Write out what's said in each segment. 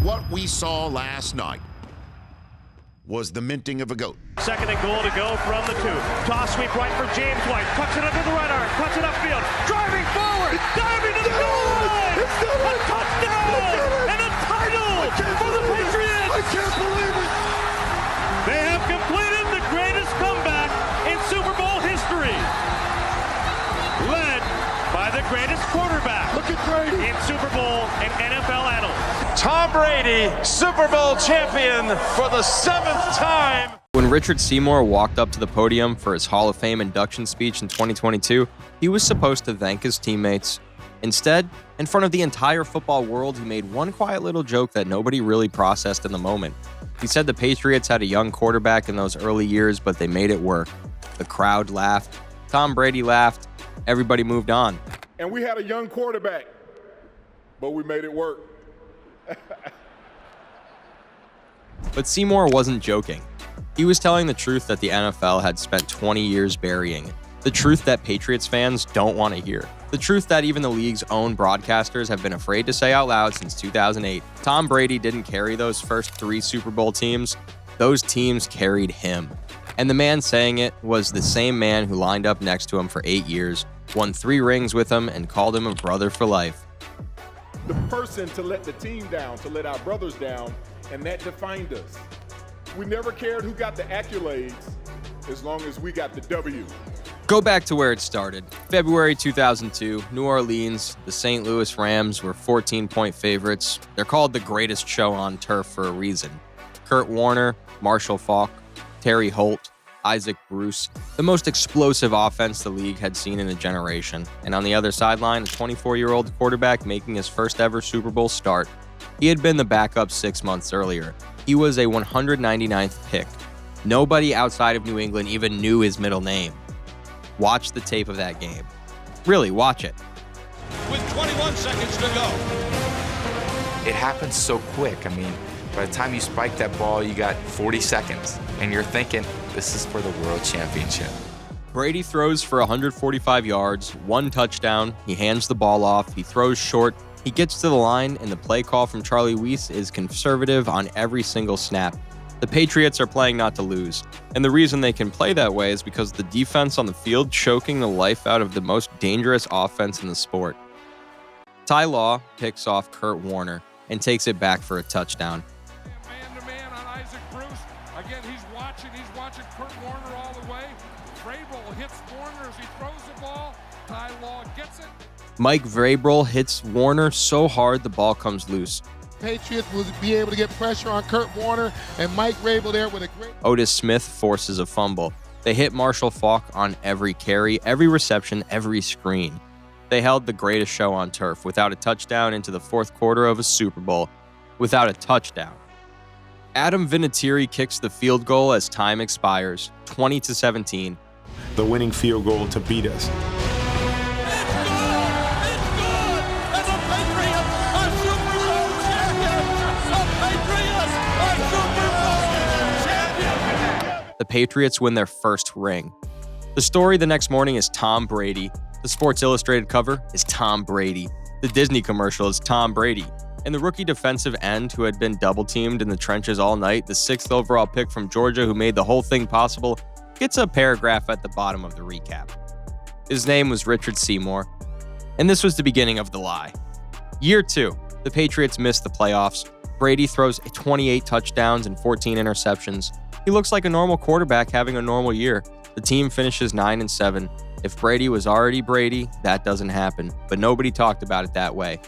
What we saw last night was the minting of a goat. Second and goal to go from the 2. Toss sweep right for James White. Tucks it under the right arm. Cuts it upfield. Driving forward. Diving to the goal line. A touchdown. And a title for the Patriots. I can't believe it. They have completed the greatest comeback in Super Bowl history. Led by the greatest quarterback. Look at Brady. In Super Bowl and NFL annals. Tom Brady, Super Bowl champion for the 7th time. When Richard Seymour walked up to the podium for his Hall of Fame induction speech in 2022, he was supposed to thank his teammates. Instead, in front of the entire football world, he made one quiet little joke that nobody really processed in the moment. He said the Patriots had a young quarterback in those early years, but they made it work. The crowd laughed. Tom Brady laughed. Everybody moved on. And we had a young quarterback, but we made it work. But Seymour wasn't joking. He was telling the truth that the NFL had spent 20 years burying. The truth that Patriots fans don't want to hear. The truth that even the league's own broadcasters have been afraid to say out loud since 2008. Tom Brady didn't carry those first 3 Super Bowl teams. Those teams carried him. And the man saying it was the same man who lined up next to him for 8 years, won 3 rings with him, and called him a brother for life. The person to let the team down, to let our brothers down, and that defined us. We never cared who got the accolades as long as we got the W. Go back to where it started. February 2002, New Orleans, the St. Louis Rams were 14-point favorites. They're called the greatest show on turf for a reason. Kurt Warner, Marshall Faulk, Terry Holt, Isaac Bruce, the most explosive offense the league had seen in a generation. And on the other sideline, a 24-year-old quarterback making his first ever Super Bowl start. He had been the backup 6 months earlier. He was a 199th pick. Nobody outside of New England even knew his middle name. Watch the tape of that game. Really, watch it. With 21 seconds to go. It happens so quick. I mean, by the time you spike that ball, you got 40 seconds, and you're thinking, this is for the World Championship. Brady throws for 145 yards, 1 touchdown. He hands the ball off. He throws short. He gets to the line, and the play call from Charlie Weis is conservative on every single snap. The Patriots are playing not to lose, and the reason they can play that way is because the defense on the field choking the life out of the most dangerous offense in the sport. Ty Law picks off Kurt Warner and takes it back for a touchdown. Man-to-man on Isaac Bruce. Again, he's watching Kurt Warner all the way. Vrabel hits Warner as he throws the ball. Ty Law gets it. Mike Vrabel hits Warner so hard the ball comes loose. Patriots will be able to get pressure on Kurt Warner and Mike Vrabel there with a great... Otis Smith forces a fumble. They hit Marshall Faulk on every carry, every reception, every screen. They held the greatest show on turf without a touchdown into the 4th quarter of a Super Bowl. Without a touchdown. Adam Vinatieri kicks the field goal as time expires, 20-17. The winning field goal to beat us. The Patriots win their first ring. The story the next morning is Tom Brady. The Sports Illustrated cover is Tom Brady. The Disney commercial is Tom Brady. And the rookie defensive end who had been double-teamed in the trenches all night, the 6th overall pick from Georgia who made the whole thing possible, gets a paragraph at the bottom of the recap. His name was Richard Seymour. And this was the beginning of the lie. Year 2, the Patriots missed the playoffs. Brady throws 28 touchdowns and 14 interceptions. He looks like a normal quarterback having a normal year. The team finishes 9-7. If Brady was already Brady, that doesn't happen. But nobody talked about it that way.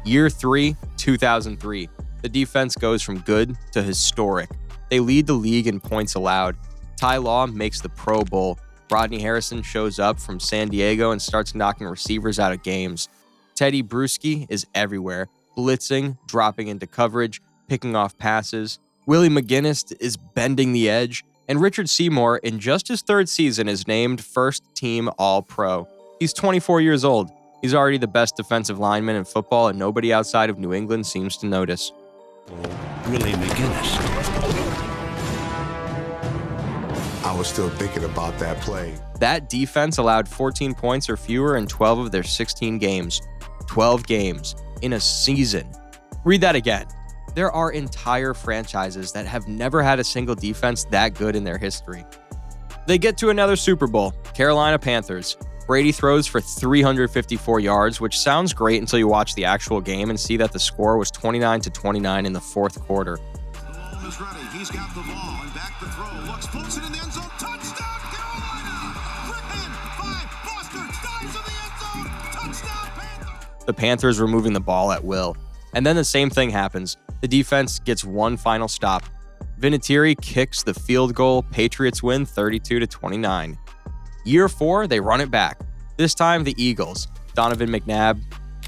Year 3, 2003. The defense goes from good to historic. They lead the league in points allowed. Ty Law makes the Pro Bowl. Rodney Harrison shows up from San Diego and starts knocking receivers out of games. Teddy Bruschi is everywhere, blitzing, dropping into coverage, picking off passes. Willie McGinnis is bending the edge, and Richard Seymour, in just his 3rd season, is named first-team All-Pro. He's 24 years old. He's already the best defensive lineman in football, and nobody outside of New England seems to notice. Willie McGinnis. I was still thinking about that play. That defense allowed 14 points or fewer in 12 of their 16 games. 12 games in a season. Read that again. There are entire franchises that have never had a single defense that good in their history. They get to another Super Bowl, Carolina Panthers. Brady throws for 354 yards, which sounds great until you watch the actual game and see that the score was 29-29 in the fourth quarter. Mahomes is ready. He's got the ball and back to throw. Looks, pulls it in the end zone. Touchdown, Carolina! Ripken, 5, Foster, dives in the end zone. Touchdown, Panthers! The Panthers were moving the ball at will. And then the same thing happens. The defense gets one final stop. Vinatieri kicks the field goal. Patriots win 32-29. Year 4, they run it back. This time, the Eagles. Donovan McNabb,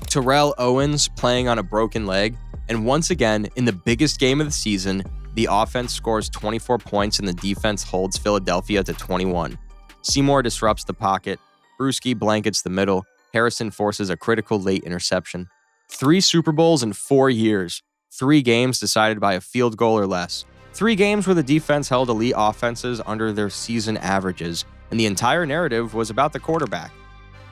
Terrell Owens playing on a broken leg. And once again, in the biggest game of the season, the offense scores 24 points and the defense holds Philadelphia to 21. Seymour disrupts the pocket. Bruschi blankets the middle. Harrison forces a critical late interception. 3 Super Bowls in 4 years. 3 games decided by a field goal or less. 3 games where the defense held elite offenses under their season averages, and the entire narrative was about the quarterback.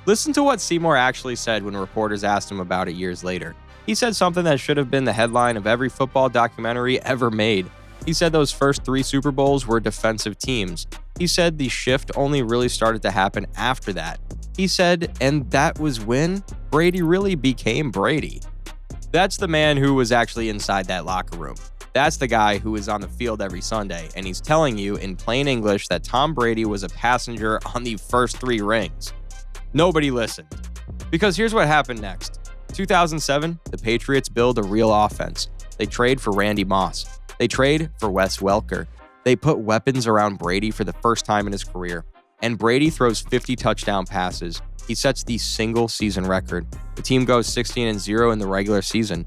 Listen to what Seymour actually said when reporters asked him about it years later. He said something that should have been the headline of every football documentary ever made. He said those first 3 Super Bowls were defensive teams. He said the shift only really started to happen after that. He said, and that was when Brady really became Brady. That's the man who was actually inside that locker room. That's the guy who is on the field every Sunday, and he's telling you in plain English that Tom Brady was a passenger on the first 3 rings. Nobody listened. Because here's what happened next. 2007, the Patriots build a real offense. They trade for Randy Moss. They trade for Wes Welker. They put weapons around Brady for the first time in his career. And Brady throws 50 touchdown passes. He sets the single season record. The team goes 16-0 in the regular season.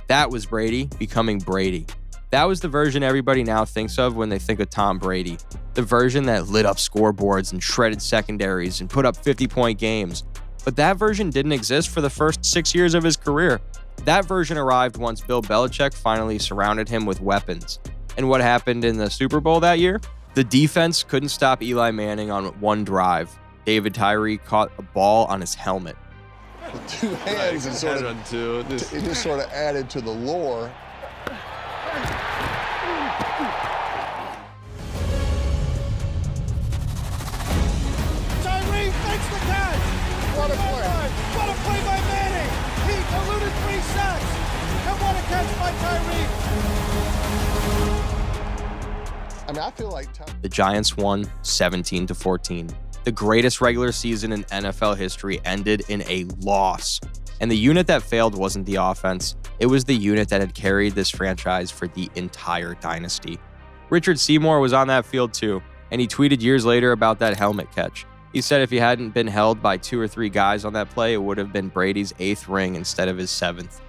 That was Brady becoming Brady. That was the version everybody now thinks of when they think of Tom Brady. The version that lit up scoreboards and shredded secondaries and put up 50-point games. But that version didn't exist for the first 6 years of his career. That version arrived once Bill Belichick finally surrounded him with weapons. And what happened in the Super Bowl that year? The defense couldn't stop Eli Manning on one drive. David Tyree caught a ball on his helmet. The 2 hands and sort of, it just sort of added to the lore. Tyree makes the catch. What a play. What a play by Manning. He eluded 3 sacks. And what a catch by Tyree. I mean, I feel like the Giants won 17-14. The greatest regular season in NFL history ended in a loss. And the unit that failed wasn't the offense. It was the unit that had carried this franchise for the entire dynasty. Richard Seymour was on that field too, and he tweeted years later about that helmet catch. He said if he hadn't been held by 2 or 3 guys on that play, it would have been Brady's 8th ring instead of his 7th.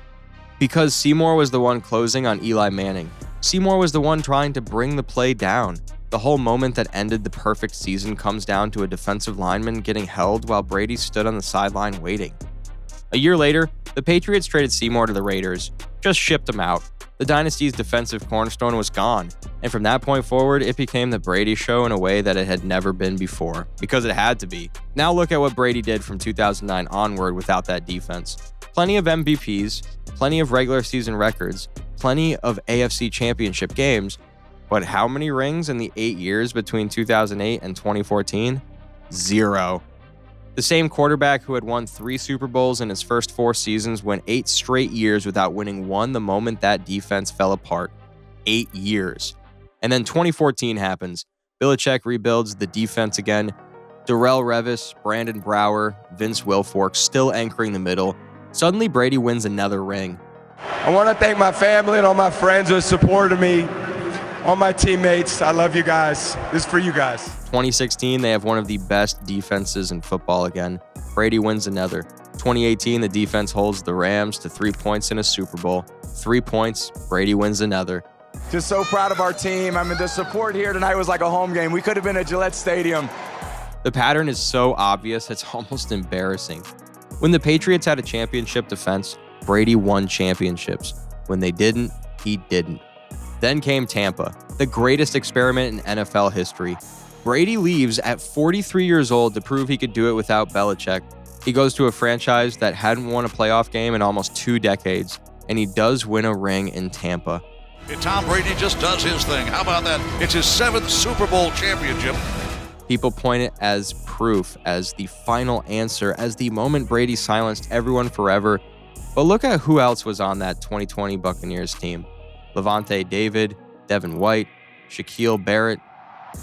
Because Seymour was the one closing on Eli Manning. Seymour was the one trying to bring the play down. The whole moment that ended the perfect season comes down to a defensive lineman getting held while Brady stood on the sideline waiting. A year later, the Patriots traded Seymour to the Raiders, just shipped him out. The dynasty's defensive cornerstone was gone, and from that point forward, it became the Brady Show in a way that it had never been before, because it had to be. Now look at what Brady did from 2009 onward without that defense. Plenty of MVPs, plenty of regular season records, plenty of AFC championship games, but how many rings in the 8 years between 2008 and 2014? 0. The same quarterback who had won 3 Super Bowls in his first 4 seasons went 8 straight years without winning one the moment that defense fell apart. 8 years. And then 2014 happens. Belichick rebuilds the defense again. Darrelle Revis, Brandon Brower, Vince Wilfork still anchoring the middle. Suddenly Brady wins another ring. I want to thank my family and all my friends who supported me, all my teammates. I love you guys. This is for you guys. 2016, they have one of the best defenses in football again. Brady wins another. 2018, the defense holds the Rams to 3 points in a Super Bowl. 3 points, Brady wins another. Just so proud of our team. I mean, the support here tonight was like a home game. We could have been at Gillette Stadium. The pattern is so obvious, it's almost embarrassing. When the Patriots had a championship defense, Brady won championships. When they didn't, he didn't. Then came Tampa, the greatest experiment in NFL history. Brady leaves at 43 years old to prove he could do it without Belichick. He goes to a franchise that hadn't won a playoff game in almost 2 decades, and he does win a ring in Tampa. And Tom Brady just does his thing. How about that? It's his 7th Super Bowl championship. People point it as proof, as the final answer, as the moment Brady silenced everyone forever. But look at who else was on that 2020 Buccaneers team. Levante David, Devin White, Shaquille Barrett,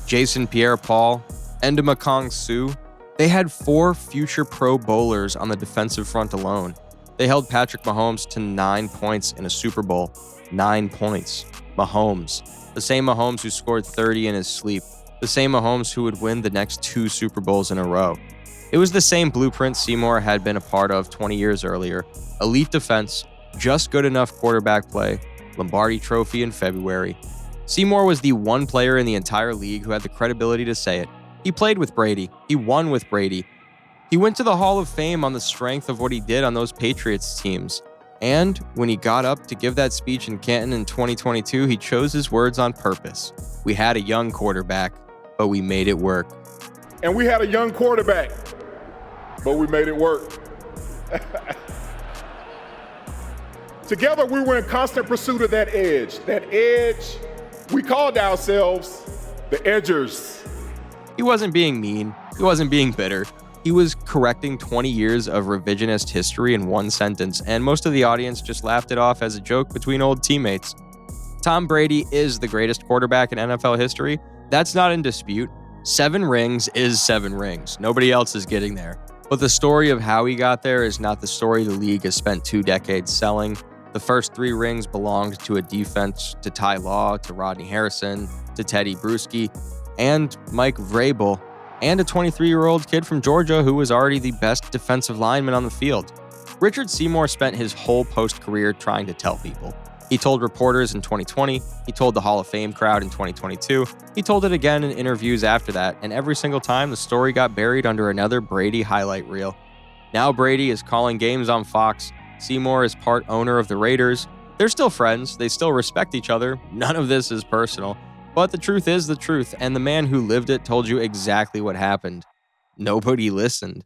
Jason Pierre-Paul, Endamukong Suh. They had 4 future Pro Bowlers on the defensive front alone. They held Patrick Mahomes to 9 points in a Super Bowl. 9 points. Mahomes. The same Mahomes who scored 30 in his sleep. The same Mahomes who would win the next 2 Super Bowls in a row. It was the same blueprint Seymour had been a part of 20 years earlier. Elite defense, just good enough quarterback play, Lombardi Trophy in February. Seymour was the one player in the entire league who had the credibility to say it. He played with Brady. He won with Brady. He went to the Hall of Fame on the strength of what he did on those Patriots teams. And when he got up to give that speech in Canton in 2022, he chose his words on purpose. We had a young quarterback, but we made it work. And we had a young quarterback, but we made it work. Together, we were in constant pursuit of that edge. That edge, we called ourselves the Edgers. He wasn't being mean. He wasn't being bitter. He was correcting 20 years of revisionist history in one sentence, and most of the audience just laughed it off as a joke between old teammates. Tom Brady is the greatest quarterback in NFL history. That's not in dispute. 7 rings is 7 rings. Nobody else is getting there. But the story of how he got there is not the story the league has spent 2 decades selling. The first 3 rings belonged to a defense, to Ty Law, to Rodney Harrison, to Teddy Bruschi, and Mike Vrabel, and a 23-year-old kid from Georgia who was already the best defensive lineman on the field. Richard Seymour spent his whole post-career trying to tell people. He told reporters in 2020, he told the Hall of Fame crowd in 2022, he told it again in interviews after that, and every single time the story got buried under another Brady highlight reel. Now Brady is calling games on Fox. Seymour is part owner of the Raiders. They're still friends, they still respect each other, none of this is personal. But the truth is the truth, and the man who lived it told you exactly what happened. Nobody listened.